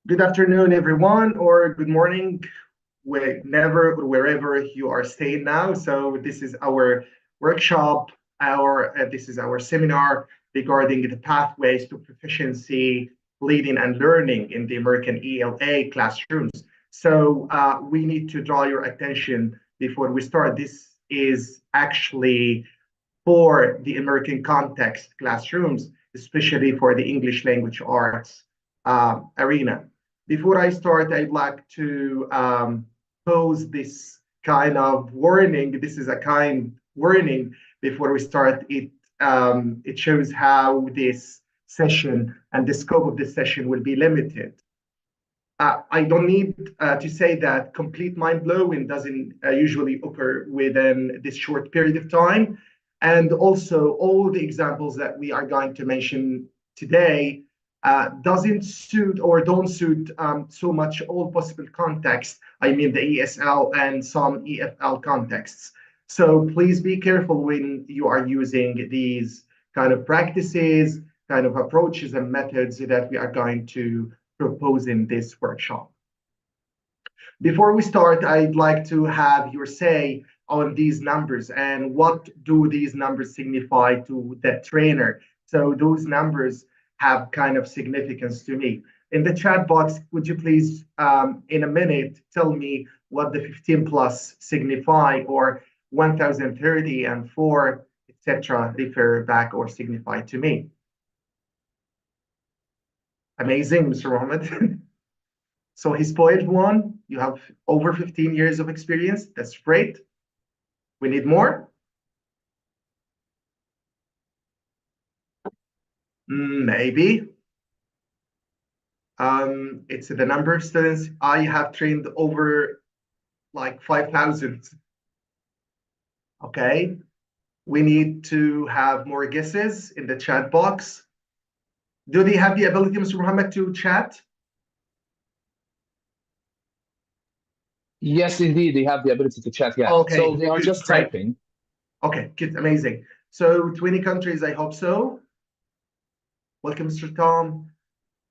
Good afternoon, everyone, or good morning, whenever or wherever you are staying now. So this is our workshop, this is our seminar regarding the pathways to proficiency, leading and learning in the American ELA classrooms. So we need to draw your attention before we start. This is actually for the American context classrooms, especially for the English language arts arena. Before I start, I'd like to pose this kind of warning. This is a kind warning before we start. It shows how this session and the scope of this session will be limited. I don't need to say that complete mind blowing doesn't usually occur within this short period of time. And also, all the examples that we are going to mention today doesn't suit or don't suit so much all possible contexts. I mean, the ESL and some EFL contexts. So please be careful when you are using these kind of practices, kind of approaches and methods that we are going to propose in this workshop. Before we start, I'd like to have your say on these numbers and what do these numbers signify to the trainer. So those numbers have kind of significance to me. In the chat box, would you please, in a minute, tell me what the 15 plus signify, or 1030 and 4, etc., refer back or signify to me? Amazing, Mr. Mohammed. So he spoiled one. You have over 15 years of experience. That's great. We need more. Maybe. It's the number of students. I have trained over like 5,000. Okay. We need to have more guesses in the chat box. Do they have the ability, Mr. Mohammed, to chat? Yes, indeed, they have the ability to chat. Yeah. Okay, So they are good, just great. typing. Okay, good, amazing. So 20 countries, I hope so. Welcome, Mr. Tom.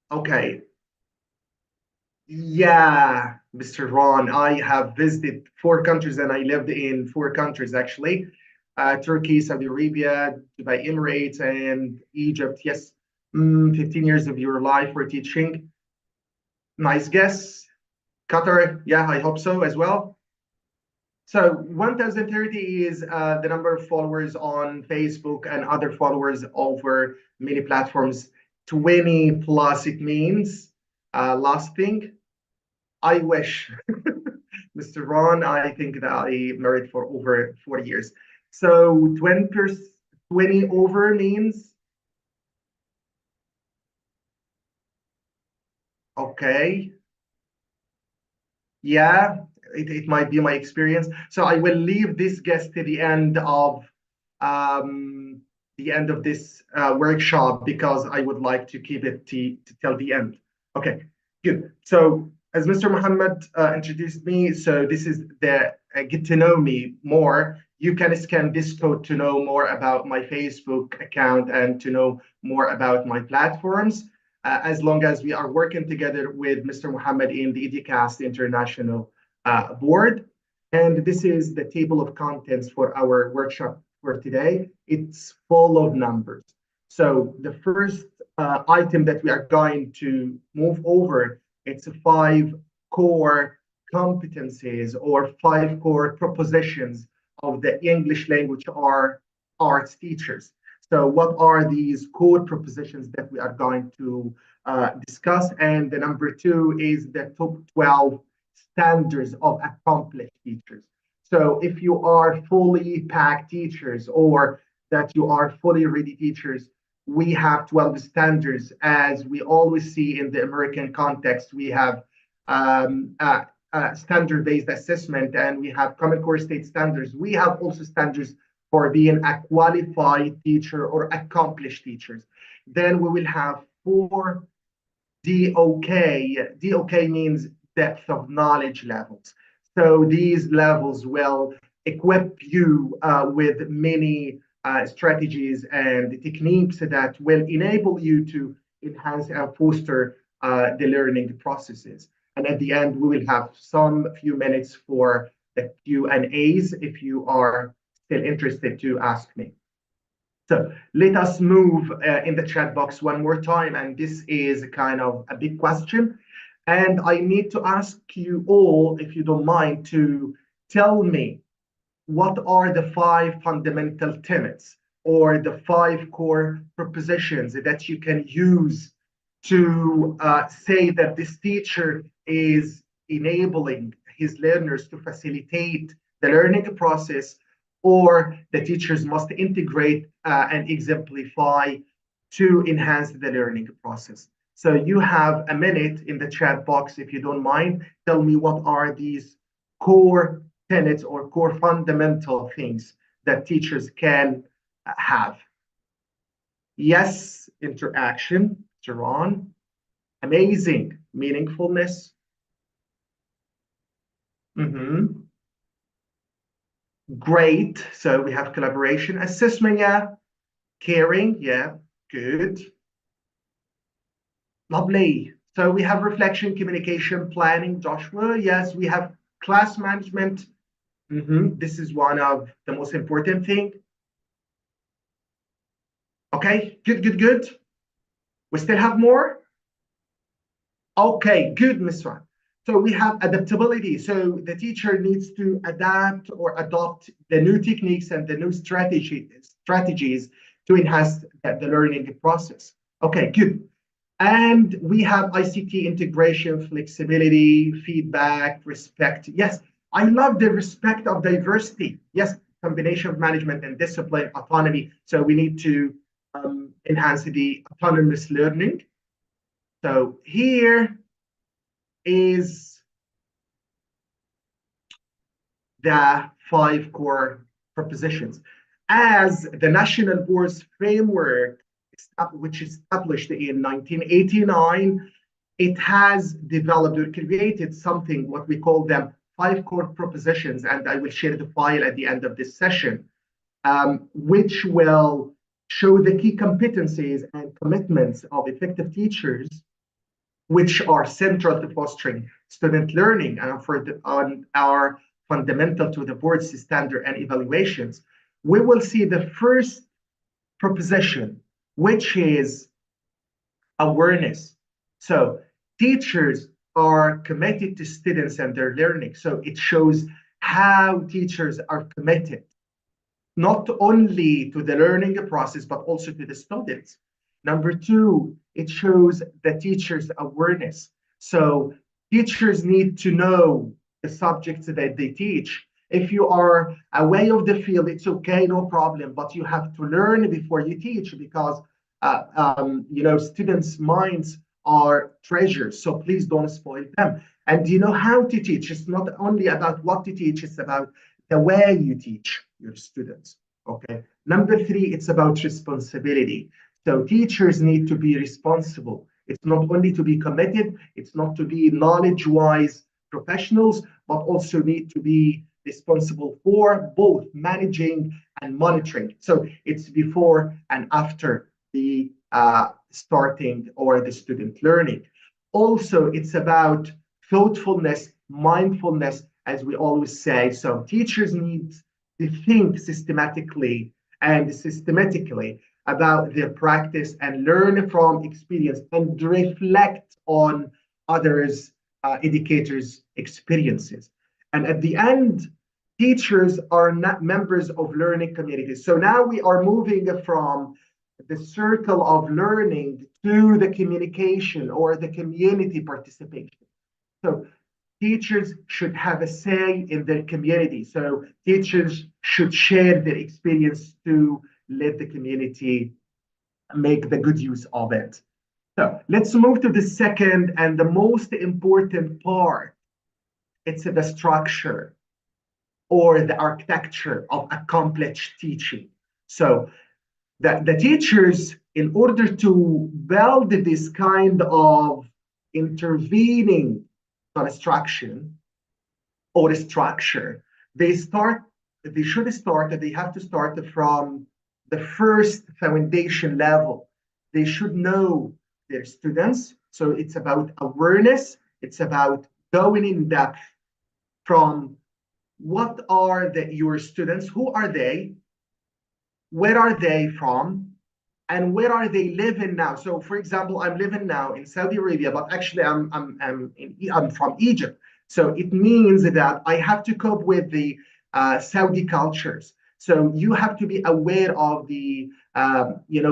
Okay. Yeah, Mr. Ron, I have visited 4 countries and I lived in 4 countries actually. Turkey, Saudi Arabia, Dubai Emirates, and Egypt. Yes, 15 years of your life for teaching. Nice guess. Qatar, yeah, I hope so as well. So 1030 is the number of followers on Facebook and other followers over many platforms. 20 plus, it means last thing. I wish, Mr. Ron, I think that I married for over 4 years. So 20 over means, okay. Yeah, it might be my experience. So I will leave this guess to the end of this workshop because I would like to keep it to till the end. Okay, good. So as Mr. Muhammad introduced me, so this is the get to know me more. You can scan this code to know more about my Facebook account and to know more about my platforms. As long as we are working together with Mr. Mohammed in the EduCast International board. And this is the table of contents for our workshop for today. It's full of numbers. So the first item that we are going to move over, it's 5 core competencies or 5 core propositions of the English language arts teachers. So what are these core propositions that we are going to discuss? And the number 2 is the top 12 standards of accomplished teachers. So if you are fully packed teachers or that you are fully ready teachers, we have 12 standards. As we always see in the American context, we have standard-based assessment and we have Common Core state standards. We have also standards for being a qualified teacher or accomplished teachers. Then we will have 4 DOK. DOK means depth of knowledge levels. So these levels will equip you with many strategies and techniques that will enable you to enhance and foster the learning processes. And at the end, we will have some few minutes for the Q&As if you are still interested to ask me. So let us move in the chat box one more time. And this is kind of a big question. And I need to ask you all, if you don't mind, to tell me what are the 5 fundamental tenets or the 5 core propositions that you can use to say that this teacher is enabling his learners to facilitate the learning process, or the teachers must integrate and exemplify to enhance the learning process. So you have a minute in the chat box, if you don't mind. Tell me what are these core tenets or core fundamental things that teachers can have. Yes, interaction, Jerron. Amazing, meaningfulness. Great, so we have collaboration. Assessment, yeah. Caring, yeah, good. Lovely. So we have reflection, communication, planning, Joshua. Yes, we have class management. This is one of the most important thing. Okay, good. We still have more? Okay, good, Ms. Ran. So we have adaptability. So the teacher needs to adapt or adopt the new techniques and the new strategies to enhance the learning process. Okay, good. And we have ICT integration, flexibility, feedback, respect. Yes, I love the respect of diversity. Yes, combination of management and discipline, autonomy. So we need to enhance the autonomous learning. So here is the 5 core propositions. As the National Board's framework, which is established in 1989, it has developed or created something, what we call them 5 core propositions, and I will share the file at the end of this session, which will show the key competencies and commitments of effective teachers, which are central to fostering student learning and are fundamental to the board's standard and evaluations. We will see the first proposition, which is awareness. So teachers are committed to students and their learning. So it shows how teachers are committed, not only to the learning process, but also to the students. Number 2, it shows the teacher's awareness. So teachers need to know the subjects that they teach. If you are away of the field, it's okay, no problem, but you have to learn before you teach, because students' minds are treasures, so please don't spoil them. And you know how to teach. It's not only about what to teach, it's about the way you teach your students, okay? Number 3, it's about responsibility. So teachers need to be responsible. It's not only to be committed, it's not to be knowledge-wise professionals, but also need to be responsible for both managing and monitoring. So it's before and after the starting or the student learning. Also, it's about thoughtfulness, mindfulness, as we always say. So teachers need to think systematically and systematically about their practice and learn from experience and reflect on others' educators' experiences. And at the end, teachers are not members of learning communities. So now we are moving from the circle of learning to the communication or the community participation. So teachers should have a say in their community. So teachers should share their experience to let the community make the good use of it. So let's move to the second and the most important part. It's the structure or the architecture of accomplished teaching. So the teachers, in order to build this kind of intervening construction or structure, they have to start from the first foundation level. They should know their students. So it's about awareness. It's about going in depth from what are your students, who are they, where are they from, and where are they living now. So for example, I'm living now in Saudi Arabia, but actually I'm from Egypt. So it means that I have to cope with the Saudi cultures. So you have to be aware of the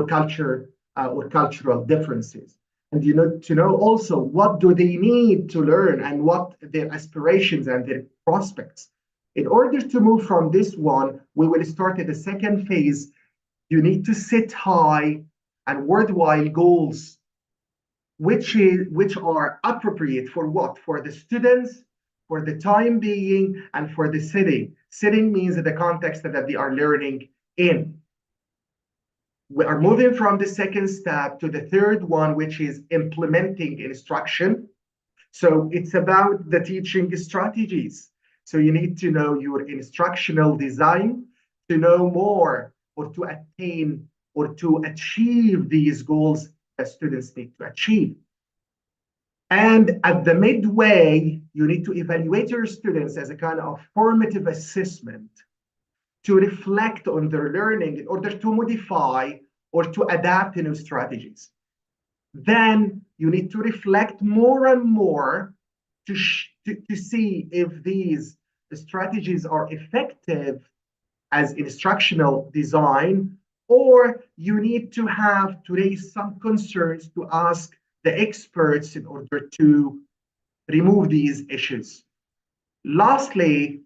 culture or cultural differences, and to know also what do they need to learn and what their aspirations and their prospects. In order to move from this one, we will start at the second phase. You need to set high and worthwhile goals, which are appropriate for what? For the students, for the time being, and for the setting. Setting means the context that they are learning in. We are moving from the second step to the third one, which is implementing instruction. So it's about the teaching strategies. So you need to know your instructional design to know more or to attain or to achieve these goals that students need to achieve. And at the midway, you need to evaluate your students as a kind of formative assessment to reflect on their learning in order to modify or to adapt new strategies. Then you need to reflect more and more to see if these strategies are effective as instructional design, or you need to raise some concerns to ask the experts in order to remove these issues. Lastly,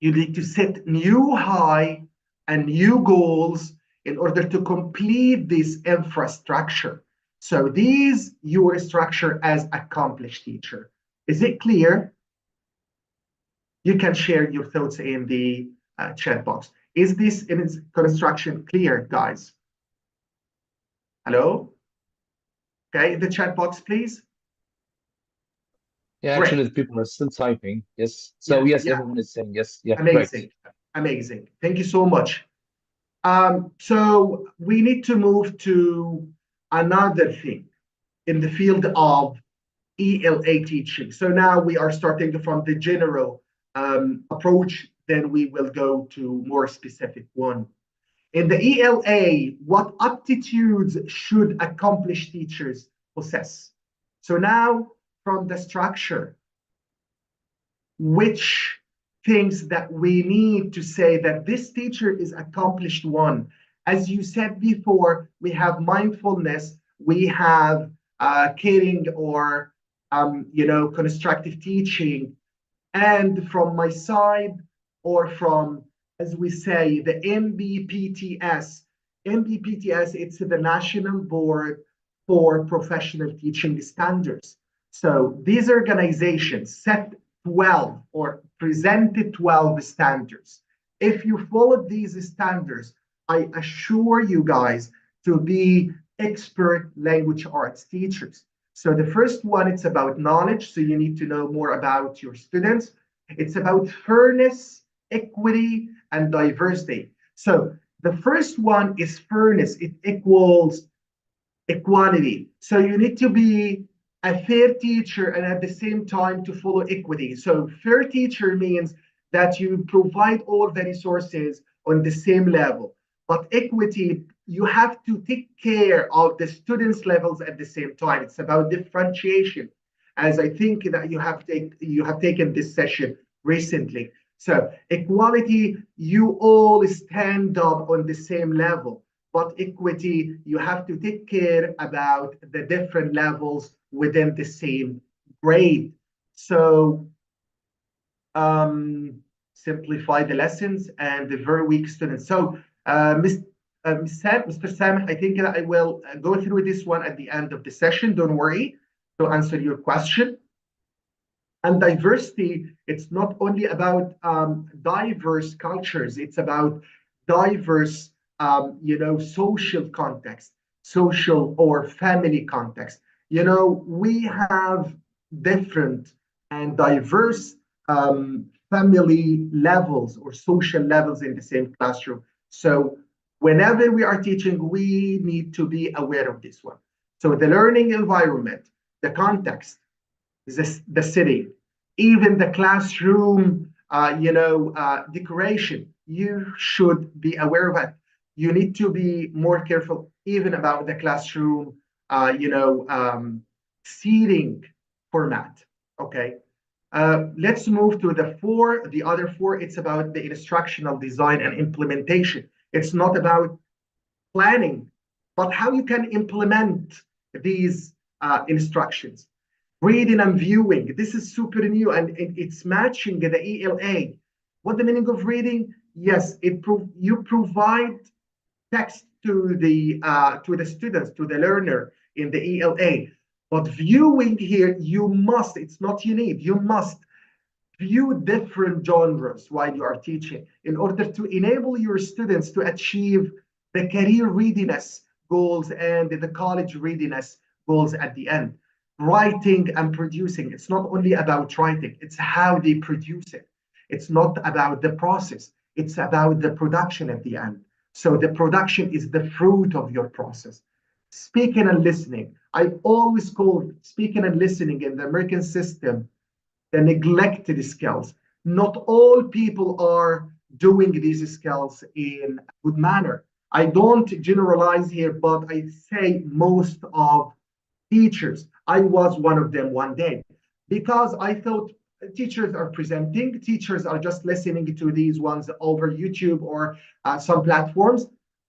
you need to set new high and new goals in order to complete this infrastructure. So these your structure as accomplished teacher. Is it clear? You can share your thoughts in the chat box. Is this in its construction clear, guys? Hello? Okay, the chat box, please. Yeah, Great. actually, the people are still typing. Yes. So yes, Yeah. everyone is saying yes. Yeah, amazing. great. Amazing. Thank you so much. So we need to move to another thing in the field of ELA teaching. So now we are starting from the general approach, then we will go to more specific one. In the ELA, what aptitudes should accomplished teachers possess? So now from the structure, which things that we need to say that this teacher is accomplished one. As you said before, we have mindfulness, we have caring or constructive teaching. And from my side, or from, as we say, the MBPTS. MBPTS, it's the National Board for Professional Teaching Standards. So these organizations set 12 or presented 12 standards. If you follow these standards, I assure you guys to be expert language arts teachers. So the first one, it's about knowledge. So you need to know more about your students. It's about fairness, equity, and diversity. So the first one is fairness. It equals equality. So you need to be a fair teacher and at the same time to follow equity. So fair teacher means that you provide all the resources on the same level. But equity, you have to take care of the students' levels at the same time. It's about differentiation, as I think that you have taken this session recently. So equality, you all stand up on the same level. But equity, you have to take care about the different levels within the same grade. So simplify the lessons and the very weak students. So Mr. Sam, I think that I will go through this one at the end of the session. Don't worry, to answer your question. And diversity, it's not only about diverse cultures, it's about diverse social context, social or family context. We have different and diverse family levels or social levels in the same classroom. So Whenever we are teaching, we need to be aware of this one. So the learning environment, the context, the city, even the classroom, decoration, you should be aware of it. You need to be more careful even about the classroom, seating format. Okay. Let's move to the other four. It's about the instructional design and implementation. It's not about planning, but how you can implement these instructions. Reading and viewing. This is super new and it's matching the ELA. What the meaning of reading? Yes, you provide text to the students, to the learner in the ELA. But viewing here, you must, it's not you need, you must view different genres while you are teaching in order to enable your students to achieve the career readiness goals and the college readiness goals at the end. Writing and producing, it's not only about writing, it's how they produce it. It's not about the process, it's about the production at the end. So the production is the fruit of your process. Speaking and listening. I always call speaking and listening in the American system the neglected skills. Not all people are doing these skills in a good manner. I don't generalize here, but I say most of teachers. I was one of them one day because I thought teachers are presenting, teachers are just listening to these ones over YouTube or some platforms.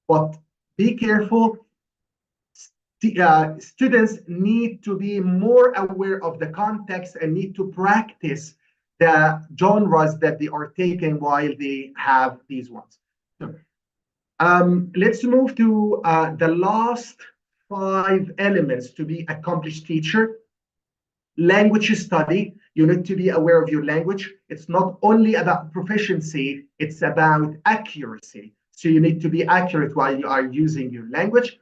But be careful, students need to be more aware of the context and need to practice the genres that they are taking while they have these ones. So, let's move to the last five elements to be accomplished teacher. Language study, you need to be aware of your language. It's not only about proficiency, it's about accuracy. So you need to be accurate while you are using your language.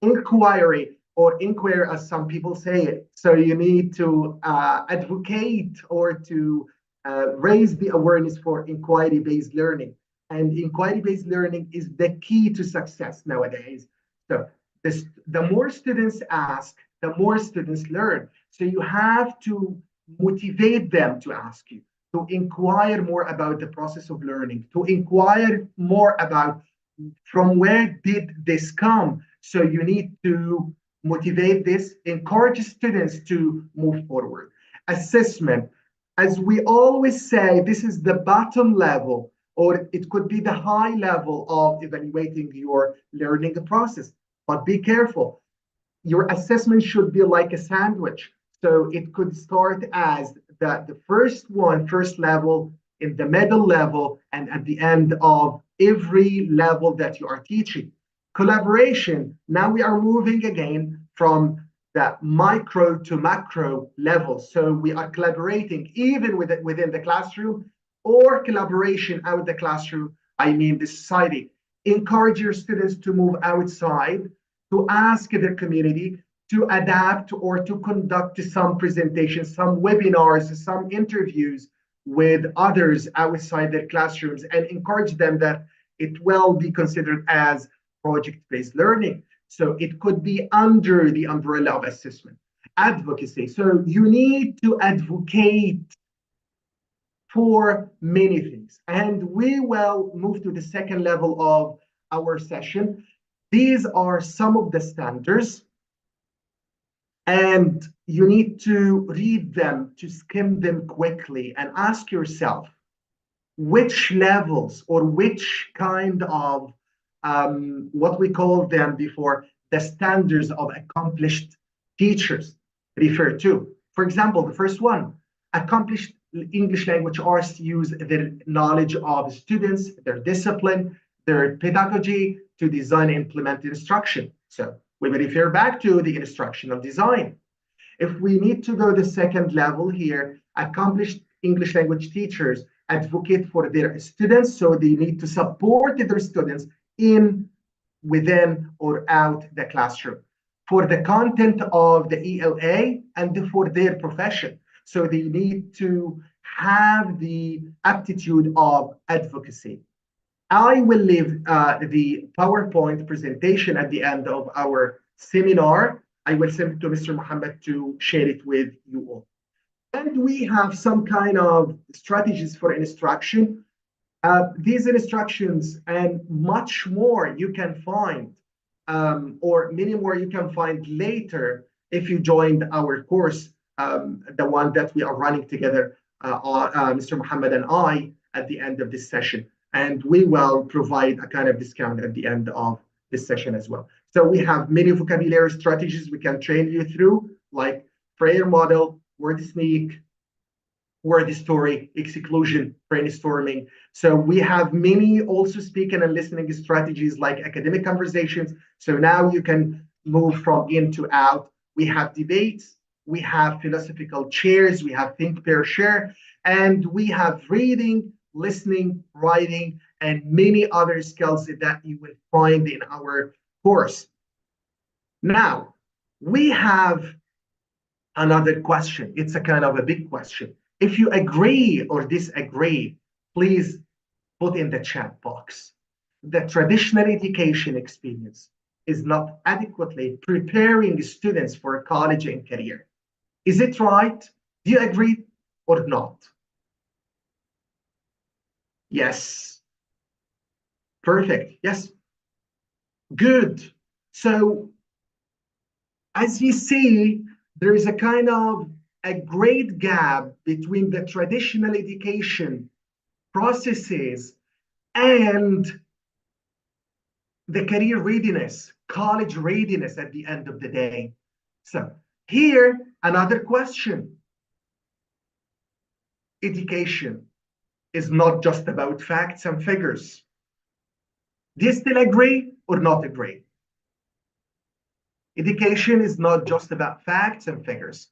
Inquiry or inquire, as some people say it. So you need to advocate or to raise the awareness for inquiry-based learning. And inquiry-based learning is the key to success nowadays. So the more students ask, the more students learn. So you have to motivate them to ask you, to inquire more about the process of learning, to inquire more about from where did this come. So you need to motivate this, encourage students to move forward. Assessment, as we always say, this is the bottom level, or it could be the high level of evaluating your learning process. But be careful, your assessment should be like a sandwich. So it could start as the first level, in the middle level, and at the end of every level that you are teaching. Collaboration, now we are moving again from the micro to macro level. So we are collaborating even within the classroom or collaboration out the classroom, I mean the society. Encourage your students to move outside, to ask their community, to adapt or to conduct some presentations, some webinars, some interviews with others outside their classrooms, and encourage them that it will be considered as project-based learning. So it could be under the umbrella of assessment. Advocacy. So you need to advocate for many things. And we will move to the second level of our session. These are some of the standards, and you need to read them, to skim them quickly, and ask yourself which levels or which kind of what we call them before, the standards of accomplished teachers refer to. For example, the first one, accomplished English language artists use their knowledge of students, their discipline, their pedagogy to design and implement instruction. So we will refer back to the instructional design. If we need to go the second level here, accomplished English language teachers advocate for their students, so they need to support their students in, within, or out the classroom for the content of the ELA and for their profession. So they need to have the aptitude of advocacy. I will leave the PowerPoint presentation at the end of our seminar. I will send it to Mr. Mohammed to share it with you all. And we have some kind of strategies for instruction. These instructions and much more you can find, or many more you can find later if you joined our course, the one that we are running together, Mr. Mohammed and I, at the end of this session. And we will provide a kind of discount at the end of this session as well. So we have many vocabulary strategies we can train you through, like prayer model, word sneak, word story, exclusion, brainstorming. So we have many also speaking and listening strategies like academic conversations. So now you can move from in to out. We have debates, we have philosophical chairs, we have think, pair, share, and we have reading, listening, writing, and many other skills that you will find in our course. Now, we have another question. It's a kind of a big question. If you agree or disagree, please put in the chat box. The traditional education experience is not adequately preparing students for college and career. Is it right? Do you agree or not? Yes. Perfect. Yes. Good. So as you see, there is a kind of a great gap between the traditional education processes and the career readiness, college readiness at the end of the day. So here, another question. Education is not just about facts and figures. Do you still agree or not agree? Education is not just about facts and figures.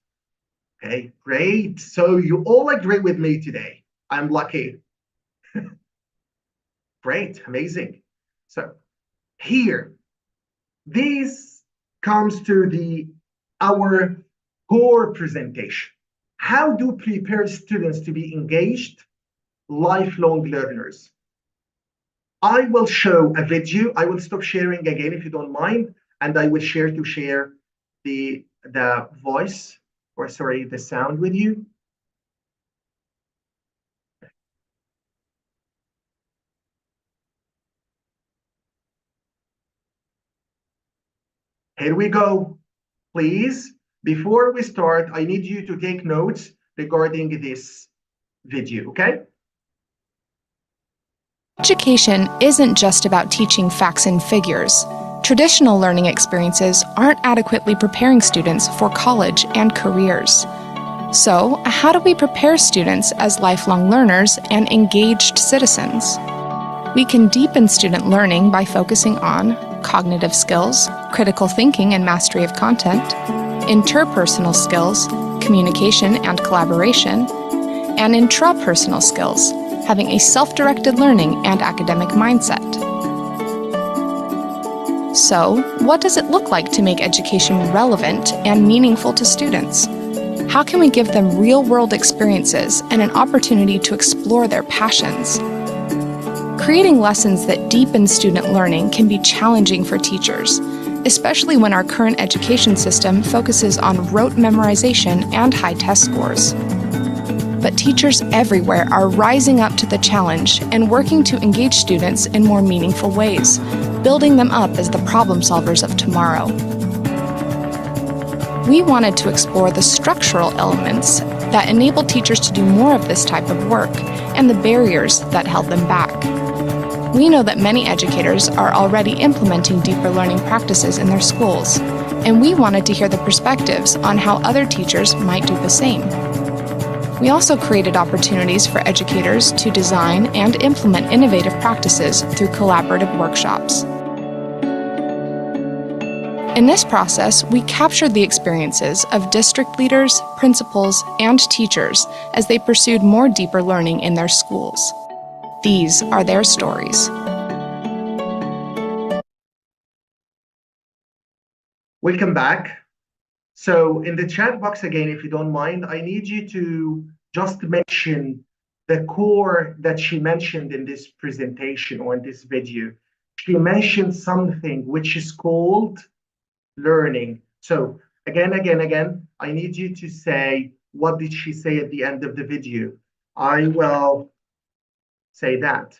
Okay, great. So you all agree with me today. I'm lucky. Great, amazing. So here, this comes to our core presentation. How do prepare students to be engaged, lifelong learners? I will show a video. I will stop sharing again if you don't mind, and I will share the voice, or sorry, the sound with you. Here we go. Please, before we start, I need you to take notes regarding this video, okay? Education isn't just about teaching facts and figures. Traditional learning experiences aren't adequately preparing students for college and careers. So, how do we prepare students as lifelong learners and engaged citizens? We can deepen student learning by focusing on cognitive skills, critical thinking and mastery of content, interpersonal skills, communication and collaboration, and intrapersonal skills, having a self-directed learning and academic mindset. So, what does it look like to make education relevant and meaningful to students? How can we give them real-world experiences and an opportunity to explore their passions? Creating lessons that deepen student learning can be challenging for teachers, especially when our current education system focuses on rote memorization and high test scores. But teachers everywhere are rising up to the challenge and working to engage students in more meaningful ways, building them up as the problem solvers of tomorrow. We wanted to explore the structural elements that enable teachers to do more of this type of work and the barriers that held them back. We know that many educators are already implementing deeper learning practices in their schools, and we wanted to hear the perspectives on how other teachers might do the same. We also created opportunities for educators to design and implement innovative practices through collaborative workshops. In this process, we captured the experiences of district leaders, principals, and teachers as they pursued more deeper learning in their schools. These are their stories. Welcome back. So in the chat box again, if you don't mind, I need you to just mention the core that she mentioned in this presentation or in this video. She mentioned something which is called learning. So again, I need you to say, what did she say at the end of the video? I will say that.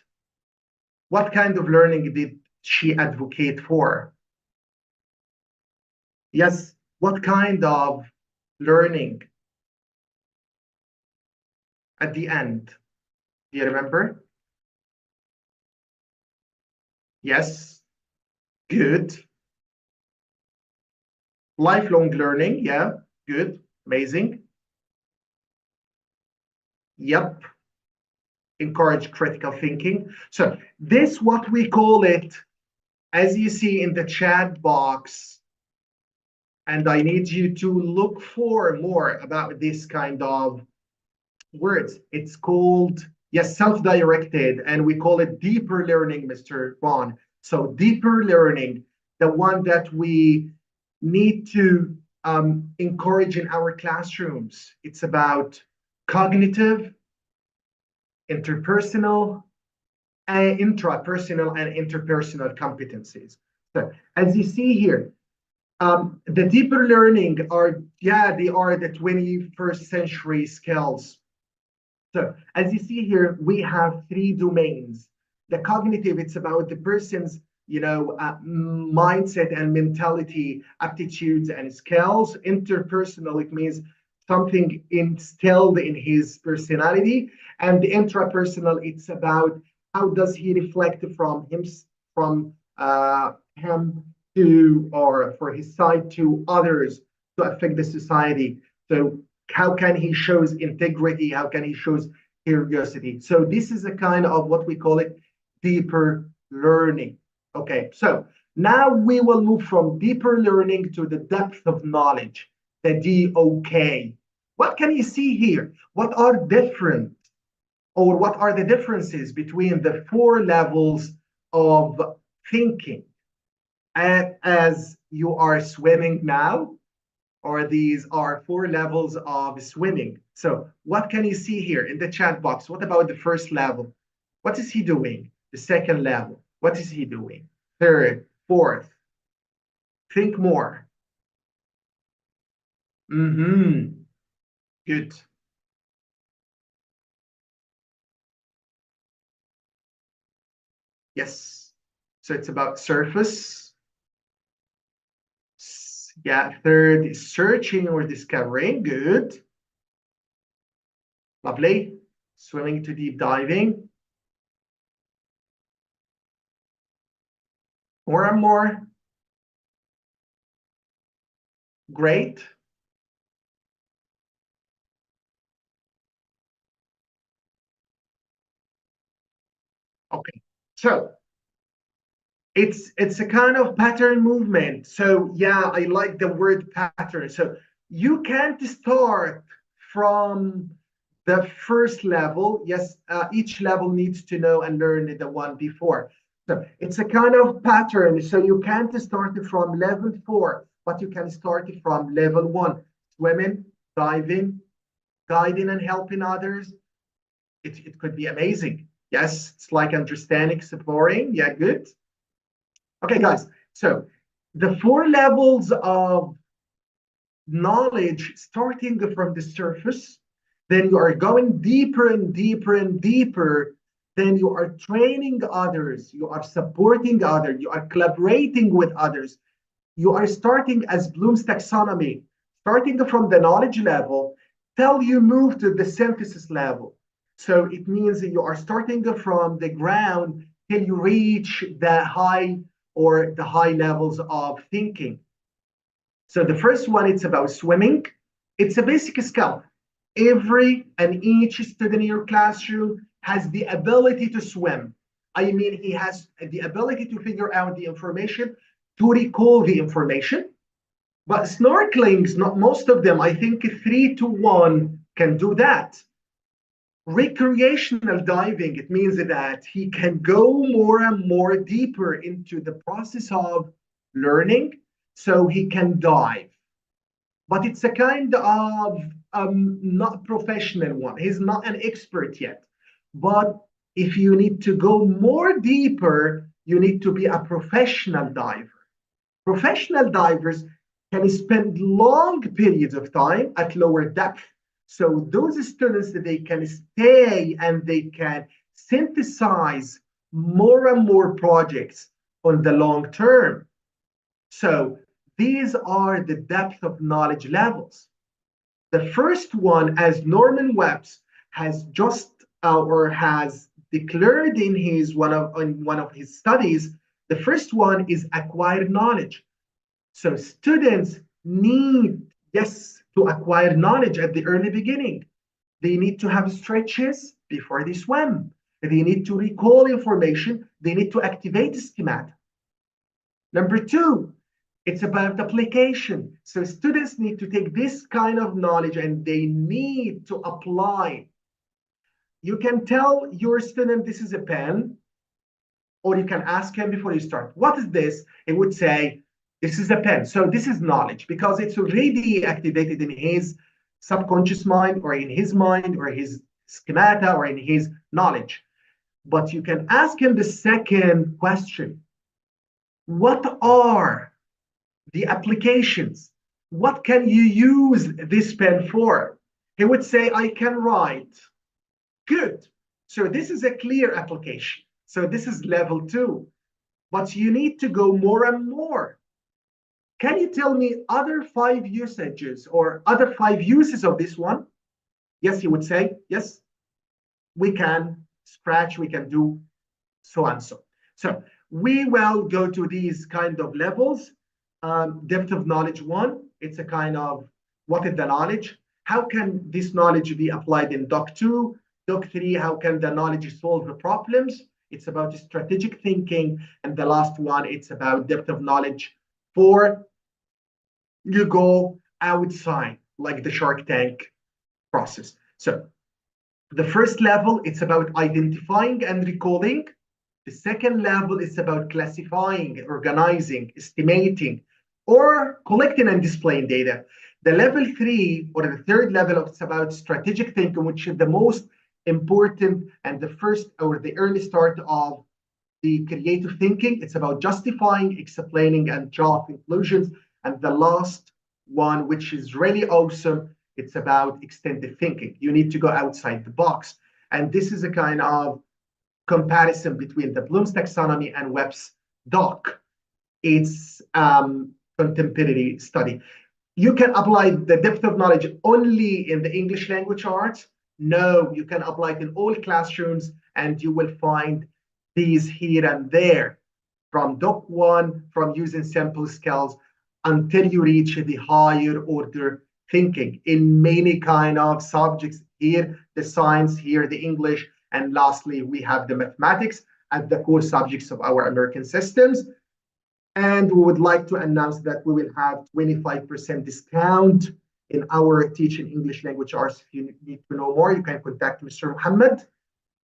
What kind of learning did she advocate for? Yes, what kind of learning at the end? Do you remember? Yes, good. Lifelong learning, yeah, good, amazing. Yep, encourage critical thinking. So this, what we call it, as you see in the chat box, and I need you to look for more about this kind of words. It's called, yes, self-directed, and we call it deeper learning, Mr. Ron. So deeper learning, the one that we need to encourage in our classrooms. It's about cognitive, interpersonal, intrapersonal, and interpersonal competencies. So as you see here, the deeper learning are, yeah, they are the 21st century skills. So as you see here, we have three domains. The cognitive, it's about the person's, mindset and mentality, aptitudes and skills. Interpersonal, it means something instilled in his personality. And the intrapersonal, it's about how does he reflect from him to, or for his side to others to affect the society. So how can he shows integrity? How can he shows curiosity? So this is a kind of what we call it deeper learning. Okay, so now we will move from deeper learning to the depth of knowledge, the DOK. What can you see here? What are different, or what are the differences between the four levels of thinking as you are swimming now? Or these are four levels of swimming. So what can you see here in the chat box? What about the first level? What is he doing? The second level, what is he doing? Third, fourth. Think more. Good. Yes. So it's about surface. Yeah, third is searching or discovering. Good. Lovely. Swimming to deep diving. More and more. Great. Okay, so it's a kind of pattern movement. So yeah, I like the word pattern. So you can't start from the first level. Yes, each level needs to know and learn the one before. So it's a kind of pattern. So you can't start it from level 4, but you can start it from level 1. Swimming, diving, guiding and helping others. It could be amazing. Yes, it's like understanding, exploring. Yeah, good. Okay, guys. So the 4 levels of knowledge, starting from the surface, then you are going deeper and deeper and deeper. Then you are training others, you are supporting others, you are collaborating with others. You are starting as Bloom's taxonomy, starting from the knowledge level till you move to the synthesis level. So it means that you are starting from the ground till you reach the high levels of thinking. So the first one, it's about swimming. It's a basic skill. Every and each student in your classroom has the ability to swim. I mean, he has the ability to figure out the information, to recall the information. But snorkeling, not most of them, I think 3 to 1 can do that. Recreational diving, it means that he can go more and more deeper into the process of learning, so he can dive. But it's a kind of not professional one. He's not an expert yet. But if you need to go more deeper, you need to be a professional diver. Professional divers can spend long periods of time at lower depth. So those students, they can stay and they can synthesize more and more projects on the long term. So these are the depth of knowledge levels. The first one, as Norman Webs has just or has declared in one of his studies, the first one is acquired knowledge. So students need, yes, to acquire knowledge at the early beginning. They need to have stretches before they swim. They need to recall information. They need to activate schemata. Number two, it's about application. So students need to take this kind of knowledge and they need to apply. You can tell your student this is a pen, or you can ask him before you start, what is this? He would say, this is a pen. So this is knowledge because it's already activated in his subconscious mind or in his mind or his schemata or in his knowledge. But you can ask him the second question. What are the applications? What can you use this pen for? He would say, I can write. Good. So this is a clear application. So this is level 2. But you need to go more and more. Can you tell me other 5 usages or other 5 uses of this one? Yes, he would say, yes, we can scratch, we can do so and so. So we will go to these kind of levels. Depth of knowledge 1, it's a kind of what is the knowledge? How can this knowledge be applied in Doc 2? Doc 3, how can the knowledge solve the problems? It's about strategic thinking. And the last one, it's about depth of knowledge 4. You go outside, like the Shark Tank process. So the first level, it's about identifying and recalling. The second level is about classifying, organizing, estimating, or collecting and displaying data. The level 3, or the third level, it's about strategic thinking, which is the most important and the first or the early start of the creative thinking. It's about justifying, explaining, and draw conclusions. And the last one, which is really awesome, it's about extended thinking. You need to go outside the box. And this is a kind of comparison between the Bloom's taxonomy and Webb's doc. It's contemporary study. You can apply the depth of knowledge only in the English language arts. No, you can apply it in all classrooms, and you will find these here and there, from Doc 1, from using simple skills, until you reach the higher order thinking in many kind of subjects. Here, the science, here, the English, and lastly, we have the mathematics as the core subjects of our American systems. And we would like to announce that we will have 25% discount in our teaching English language arts. If you need to know more, you can contact Mr. Mohammed.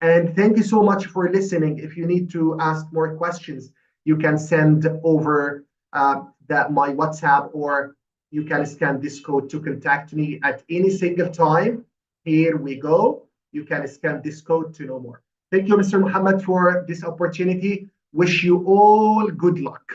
And thank you so much for listening. If you need to ask more questions, you can send over my WhatsApp, or you can scan this code to contact me at any single time. Here we go. You can scan this code to know more. Thank you, Mr. Mohammed, for this opportunity. Wish you all good luck.